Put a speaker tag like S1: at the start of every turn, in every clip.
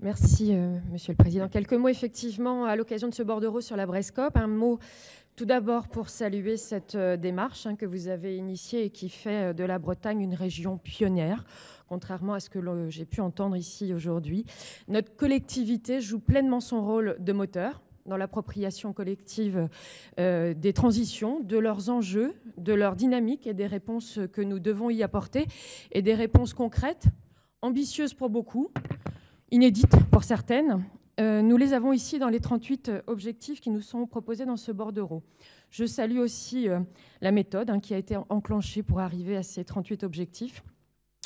S1: Merci, Monsieur le Président. Quelques mots, effectivement, à l'occasion de ce bordereau sur la Brescope. Un mot tout d'abord pour saluer cette démarche que vous avez initiée et qui fait de la Bretagne une région pionnière, contrairement à ce que j'ai pu entendre ici aujourd'hui. Notre collectivité joue pleinement son rôle de moteur dans l'appropriation collective des transitions, de leurs enjeux, de leur dynamique et des réponses que nous devons y apporter, et des réponses concrètes, ambitieuses pour beaucoup, inédites pour certaines. Nous les avons ici dans les 38 objectifs qui nous sont proposés dans ce bordereau. Je salue aussi la méthode qui a été enclenchée pour arriver à ces 38 objectifs.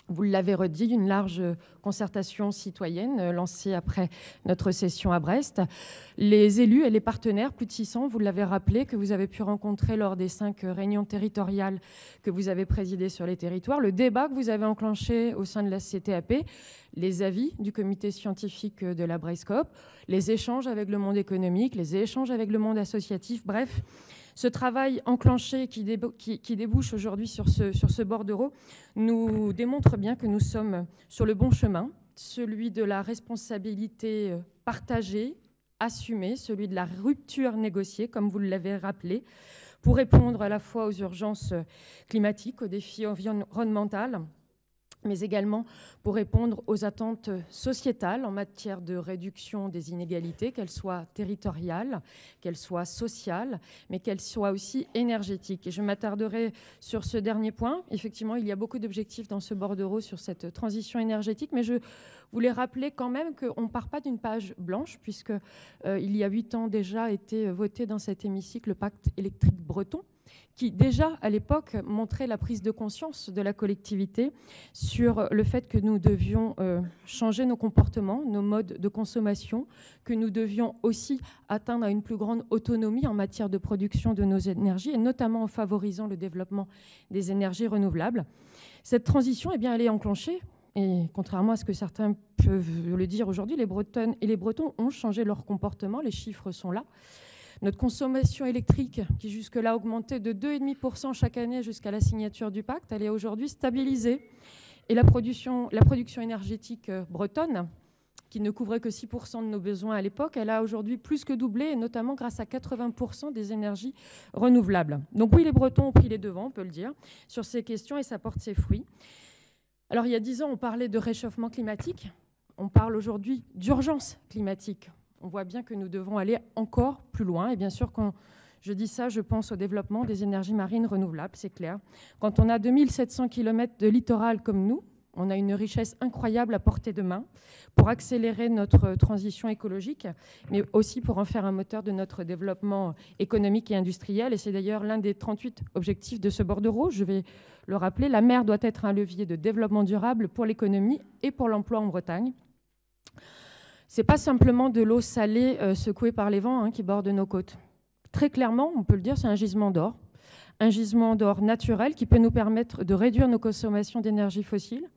S1: Vous l'avez redit, une large concertation citoyenne lancée après notre session à Brest. Les élus et les partenaires, plus de 600, vous l'avez rappelé, que vous avez pu rencontrer lors des 5 réunions territoriales que vous avez présidées sur les territoires, le débat que vous avez enclenché au sein de la CTAP, les avis du comité scientifique de la Brescope, les échanges avec le monde économique, les échanges avec le monde associatif, bref, ce travail enclenché qui débouche aujourd'hui sur ce bordereau nous démontre bien que nous sommes sur le bon chemin, celui de la responsabilité partagée, assumée, celui de la rupture négociée, comme vous l'avez rappelé, pour répondre à la fois aux urgences climatiques, aux défis environnementaux, mais également pour répondre aux attentes sociétales en matière de réduction des inégalités, qu'elles soient territoriales, qu'elles soient sociales, mais qu'elles soient aussi énergétiques. Et je m'attarderai sur ce dernier point. Effectivement, il y a beaucoup d'objectifs dans ce bordereau sur cette transition énergétique, mais je voulais rappeler quand même qu'on ne part pas d'une page blanche, puisque il y a 8 ans déjà a été voté dans cet hémicycle le pacte électrique breton, qui déjà à l'époque montrait la prise de conscience de la collectivité sur le fait que nous devions changer nos comportements, nos modes de consommation, que nous devions aussi atteindre à une plus grande autonomie en matière de production de nos énergies, et notamment en favorisant le développement des énergies renouvelables. Cette transition, eh bien, elle est enclenchée. Et contrairement à ce que certains peuvent le dire aujourd'hui, les Bretonnes et les Bretons ont changé leur comportement, les chiffres sont là. Notre consommation électrique, qui jusque-là a augmenté de 2,5% chaque année jusqu'à la signature du pacte, elle est aujourd'hui stabilisée. Et la production énergétique bretonne, qui ne couvrait que 6% de nos besoins à l'époque, elle a aujourd'hui plus que doublé, et notamment grâce à 80% des énergies renouvelables. Donc oui, les Bretons ont pris les devants, on peut le dire, sur ces questions, et ça porte ses fruits. Alors il y a 10 ans, on parlait de réchauffement climatique. On parle aujourd'hui d'urgence climatique. On voit bien que nous devons aller encore plus loin. Et bien sûr, quand je dis ça, je pense au développement des énergies marines renouvelables, c'est clair. Quand on a 2700 km de littoral comme nous, on a une richesse incroyable à portée de main pour accélérer notre transition écologique, mais aussi pour en faire un moteur de notre développement économique et industriel. Et c'est d'ailleurs l'un des 38 objectifs de ce bordereau. Je vais le rappeler, la mer doit être un levier de développement durable pour l'économie et pour l'emploi en Bretagne. Ce n'est pas simplement de l'eau salée secouée par les vents qui bordent nos côtes. Très clairement, on peut le dire, c'est un gisement d'or naturel qui peut nous permettre de réduire nos consommations d'énergie fossile,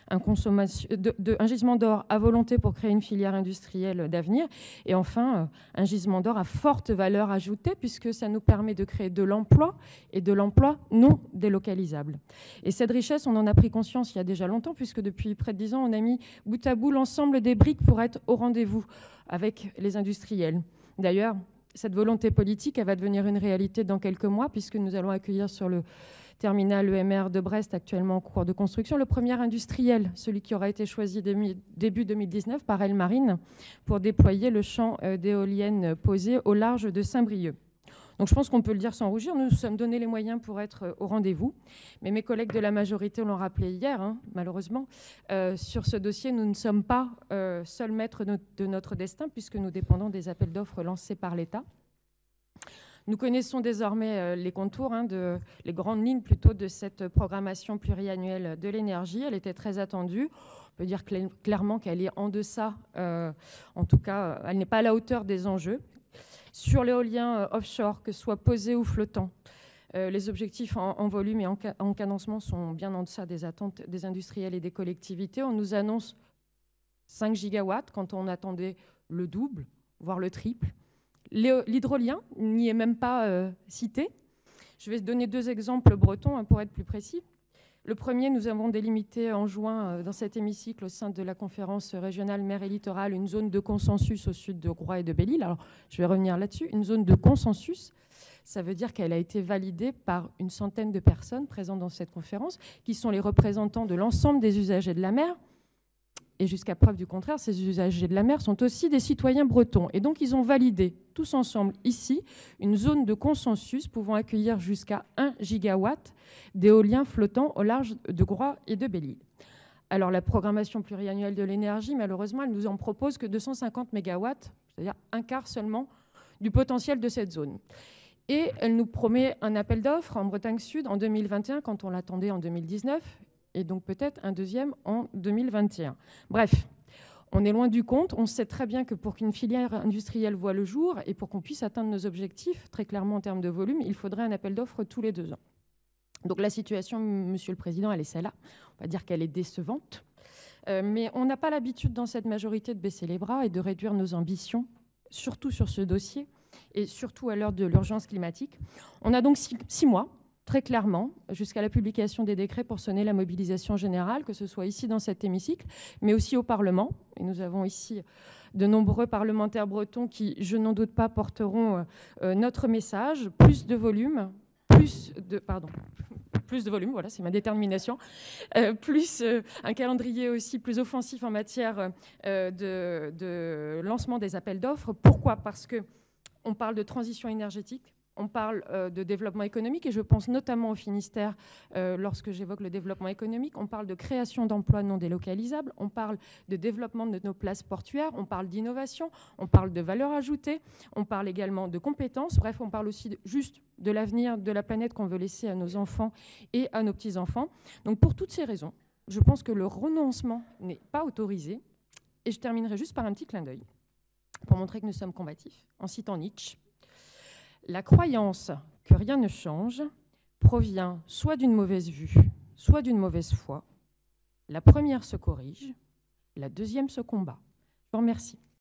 S1: un gisement d'or à volonté pour créer une filière industrielle d'avenir, et enfin un gisement d'or à forte valeur ajoutée, puisque ça nous permet de créer de l'emploi, et de l'emploi non délocalisable. Et cette richesse, on en a pris conscience il y a déjà longtemps, puisque depuis près de 10 ans, on a mis bout à bout l'ensemble des briques pour être au rendez-vous avec les industriels. D'ailleurs, cette volonté politique, elle va devenir une réalité dans quelques mois, puisque nous allons accueillir sur le terminal EMR de Brest, actuellement en cours de construction, le premier industriel, celui qui aura été choisi début 2019 par Elmarine pour déployer le champ d'éoliennes posées au large de Saint-Brieuc. Donc je pense qu'on peut le dire sans rougir, nous nous sommes donné les moyens pour être au rendez-vous. Mais mes collègues de la majorité l'ont rappelé hier, malheureusement, sur ce dossier, nous ne sommes pas seuls maîtres de notre destin, puisque nous dépendons des appels d'offres lancés par l'État. Nous connaissons désormais les contours, les grandes lignes plutôt de cette programmation pluriannuelle de l'énergie. Elle était très attendue. On peut dire clairement qu'elle est en deçà, en tout cas, elle n'est pas à la hauteur des enjeux. Sur l'éolien offshore, que ce soit posé ou flottant, les objectifs en volume et en cadencement sont bien en deçà des attentes des industriels et des collectivités. On nous annonce 5 gigawatts quand on attendait le double, voire le triple. L'hydrolien n'y est même pas cité. Je vais donner 2 exemples bretons pour être plus précis. Le premier, nous avons délimité en juin dans cet hémicycle au sein de la conférence régionale mer et littoral une zone de consensus au sud de Groix et de Belle-Île. Alors, je vais revenir là-dessus. Une zone de consensus, ça veut dire qu'elle a été validée par une centaine de personnes présentes dans cette conférence, qui sont les représentants de l'ensemble des usagers de la mer. Et jusqu'à preuve du contraire, ces usagers de la mer sont aussi des citoyens bretons. Et donc, ils ont validé tous ensemble ici une zone de consensus pouvant accueillir jusqu'à 1 gigawatt d'éolien flottant au large de Groix et de Belle-Île. Alors, la programmation pluriannuelle de l'énergie, malheureusement, elle nous en propose que 250 mégawatts, c'est-à-dire un quart seulement du potentiel de cette zone. Et elle nous promet un appel d'offres en Bretagne Sud en 2021, quand on l'attendait en 2019. Et donc peut-être un deuxième en 2021. Bref, on est loin du compte. On sait très bien que pour qu'une filière industrielle voie le jour et pour qu'on puisse atteindre nos objectifs, très clairement en termes de volume, il faudrait un appel d'offres tous les 2 ans. Donc la situation, Monsieur le Président, elle est celle-là. On va dire qu'elle est décevante. Mais on n'a pas l'habitude dans cette majorité de baisser les bras et de réduire nos ambitions, surtout sur ce dossier et surtout à l'heure de l'urgence climatique. On a donc 6 mois, très clairement, jusqu'à la publication des décrets pour sonner la mobilisation générale, que ce soit ici dans cet hémicycle, mais aussi au Parlement. Et nous avons ici de nombreux parlementaires bretons qui, je n'en doute pas, porteront notre message. Plus de volume, plus de volume, voilà, c'est ma détermination. Un calendrier aussi plus offensif en matière de lancement des appels d'offres. Pourquoi ? Parce qu'on parle de transition énergétique. On parle de développement économique et je pense notamment au Finistère lorsque j'évoque le développement économique. On parle de création d'emplois non délocalisables, on parle de développement de nos places portuaires, on parle d'innovation, on parle de valeur ajoutée, on parle également de compétences. Bref, on parle aussi juste de l'avenir de la planète qu'on veut laisser à nos enfants et à nos petits-enfants. Donc pour toutes ces raisons, je pense que le renoncement n'est pas autorisé. Et je terminerai juste par un petit clin d'œil pour montrer que nous sommes combatifs, en citant Nietzsche. La croyance que rien ne change provient soit d'une mauvaise vue, soit d'une mauvaise foi. La première se corrige, la deuxième se combat. Je vous remercie.